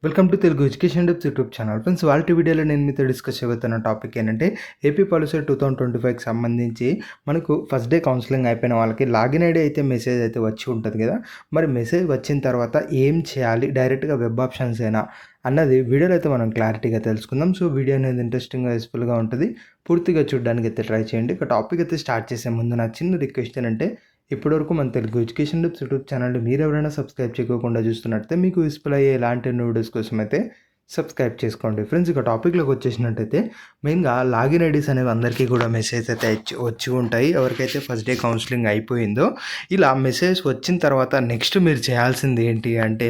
Welcome to Telugu education tips YouTube channel. Friends, వాళ్ళ వీడియోలో నేను మీతో డిస్కస్ చేయబోతున్న టాపిక్ ఏంటంటే ఏపీ పాలసీ 2025కి సంబంధించి మనకు ఫస్ట్ డే కౌన్సిలింగ్ అయిపోయిన వాళ్ళకి లాగిన్ ఐడి అయితే మెసేజ్ అయితే వచ్చి ఉంటుంది కదా. మరి మెసేజ్ వచ్చిన తర్వాత ఏం చేయాలి, డైరెక్ట్గా వెబ్ ఆప్షన్స్ ఏనా అన్నది వీడియోలో అయితే మనం క్లారిటీగా తెలుసుకుందాం. సో వీడియో అనేది ఇంట్రెస్టింగ్గా యూస్ఫుల్గా ఉంటుంది, పూర్తిగా చూడడానికి అయితే ట్రై చేయండి. ఇక టాపిక్ అయితే స్టార్ట్ చేసే ముందు నా చిన్న రిక్వెస్ట్ ఏంటంటే ఇప్పటివరకు మన Telugu education tips YouTube channel మీరు ఎవరైనా సబ్స్క్రైబ్ చేయకుండా చూస్తున్నట్టయితే మీకు యూస్ఫుల్ అయ్యే ఇలాంటి వీడియోస్ కోసం అయితే సబ్స్క్రైబ్ చేసుకోండి. ఫ్రెండ్స్, ఇక టాపిక్లోకి వచ్చేసినట్టయితే మెయిన్గా లాగిన్ ఐడీస్ అనేవి అందరికీ కూడా మెసేజ్ అయితే వచ్చి ఉంటాయి. ఎవరికైతే ఫస్ట్ డే కౌన్సిలింగ్ అయిపోయిందో ఇలా మెసేజ్ వచ్చిన తర్వాత నెక్స్ట్ మీరు చేయాల్సింది ఏంటి అంటే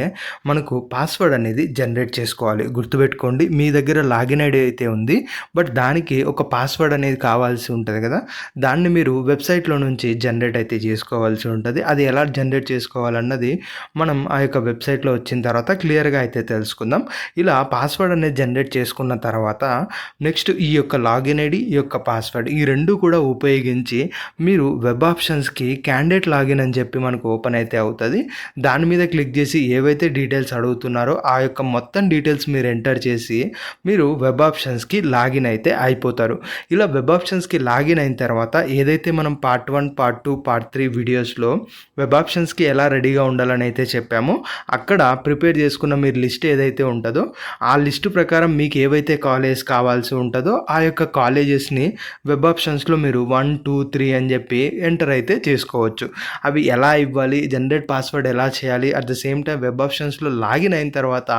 మనకు పాస్వర్డ్ అనేది జనరేట్ చేసుకోవాలి. గుర్తుపెట్టుకోండి, మీ దగ్గర లాగిన్ ఐడి అయితే ఉంది, బట్ దానికి ఒక పాస్వర్డ్ అనేది కావాల్సి ఉంటుంది కదా. దాన్ని మీరు వెబ్సైట్లో నుంచి జనరేట్ అయితే చేసుకోవాల్సి ఉంటుంది. అది ఎలా జనరేట్ చేసుకోవాలన్నది మనం ఆ యొక్క వెబ్సైట్లో వచ్చిన తర్వాత క్లియర్గా అయితే తెలుసుకుందాం. ఇలా పాస్వర్డ్ అనేది జనరేట్ చేసుకున్న తర్వాత నెక్స్ట్ ఈ యొక్క లాగిన్ ఐడి, ఈ యొక్క పాస్వర్డ్ ఈ రెండు కూడా ఉపయోగించి మీరు వెబ్ ఆప్షన్స్కి క్యాండిడేట్ లాగిన్ అని చెప్పి మనకు ఓపెన్ అయితే అవుతుంది. దాని మీద క్లిక్ చేసి ఏవైతే డీటెయిల్స్ అడుగుతున్నారో ఆ యొక్క మొత్తం డీటెయిల్స్ మీరు ఎంటర్ చేసి మీరు వెబ్ ఆప్షన్స్కి లాగిన్ అయితే అయిపోతారు. ఇలా వెబ్ ఆప్షన్స్కి లాగిన్ అయిన తర్వాత ఏదైతే మనం పార్ట్ 1, పార్ట్ 2, పార్ట్ 3 వీడియోస్లో వెబ్ ఆప్షన్స్కి ఎలా రెడీగా ఉండాలని అయితే చెప్పామో అక్కడ ప్రిపేర్ చేసుకున్న మీరు లిస్ట్ ఏదైతే ఉంటుందో ఆ లిస్టు ప్రకారం మీకు ఏవైతే కాలేజ్ కావాల్సి ఉంటుందో ఆ యొక్క కాలేజెస్ని వెబ్ ఆప్షన్స్లో మీరు 1, 2, 3 అని చెప్పి ఎంటర్ అయితే చేసుకోవచ్చు. అవి ఎలా ఇవ్వాలి, జనరేట్ పాస్వర్డ్ ఎలా చేయాలి, at the same time web ఆప్షన్స్లో లాగిన్ అయిన తర్వాత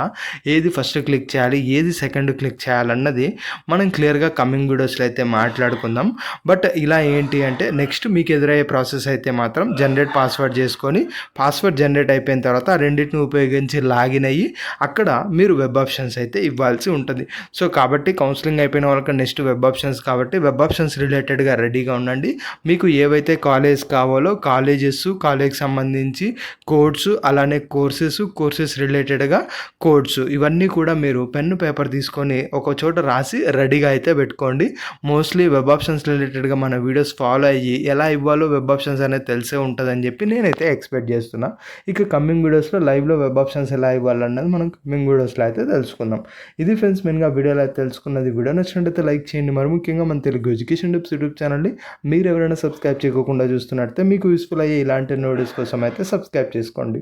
ఏది ఫస్ట్ క్లిక్ చేయాలి, ఏది సెకండ్ క్లిక్ చేయాలన్నది మనం క్లియర్గా కమింగ్ వీడియోస్లో అయితే మాట్లాడుకుందాం. బట్ ఇలా ఏంటి అంటే నెక్స్ట్ మీకు ఎదురయ్యే ప్రాసెస్ అయితే మాత్రం జనరేట్ పాస్వర్డ్ చేసుకొని పాస్వర్డ్ జనరేట్ అయిపోయిన తర్వాత ఆ రెండింటిని ఉపయోగించి లాగిన్ అయ్యి అక్కడ మీరు వెబ్ ఆప్షన్స్ అయితే ఇవ్వాల్సి ఉంటుంది. సో కాబట్టి కౌన్సిలింగ్ అయిపోయిన వాళ్ళకి నెక్స్ట్ వెబ్ ఆప్షన్స్, కాబట్టి వెబ్ ఆప్షన్స్ రిలేటెడ్గా రెడీగా ఉండండి. మీకు ఏవైతే కాలేజ్ కావాలో కాలేజెస్, కాలేజ్కి సంబంధించి కోడ్స్, అలానే కోర్సెస్ రిలేటెడ్గా కోడ్స్ ఇవన్నీ కూడా మీరు పెన్ను పేపర్ తీసుకొని ఒక చోట రాసి రెడీగా అయితే పెట్టుకోండి. మోస్ట్లీ వెబ్ ఆప్షన్స్ రిలేటెడ్గా మన వీడియోస్ ఫాలో అయ్యి ఎలా ఇవ్వాలో వెబ్ ఆప్షన్స్ అనేది తెలిసే ఉంటుందని చెప్పి నేనైతే ఎక్స్పెక్ట్ చేస్తున్నా. ఇక కమింగ్ వీడియోస్లో లైవ్లో వెబ్ ఆప్షన్స్ ఎలా ఇవ్వాలన్నది మనం కమింగ్ వీడియోస్లో అయితే తెలుసుకుందాం. ఇది ఫ్రెండ్స్, మెయిన్గా వీడియోలో అయితే తెలుసుకున్నది. వీడియో నచ్చినట్టయితే లైక్ చేయండి. మరి ముఖ్యంగా మన తెలుగు ఎడ్యుకేషన్ టిప్స్ యూట్యూబ్ ఛానల్ని మీరు ఎవరైనా సబ్స్క్రైబ్ చేయకుండా చూస్తున్నట్టయితే మీకు యూస్ఫుల్ అయ్యే ఇలాంటి వీడియోస్ కోసం అయితే సబ్స్క్రైబ్ చేసుకోండి.